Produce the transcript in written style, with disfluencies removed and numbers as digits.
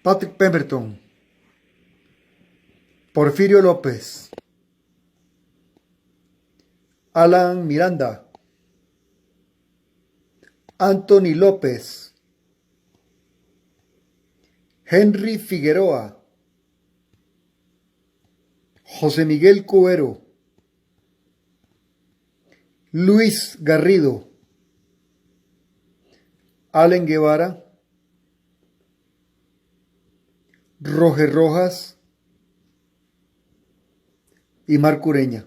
Patrick Pemberton, Porfirio López, Alan Miranda, Anthony López, Henry Figueroa, José Miguel Cubero, Luis Garrido, Allen Guevara, Roger Rojas y Marco Ureña.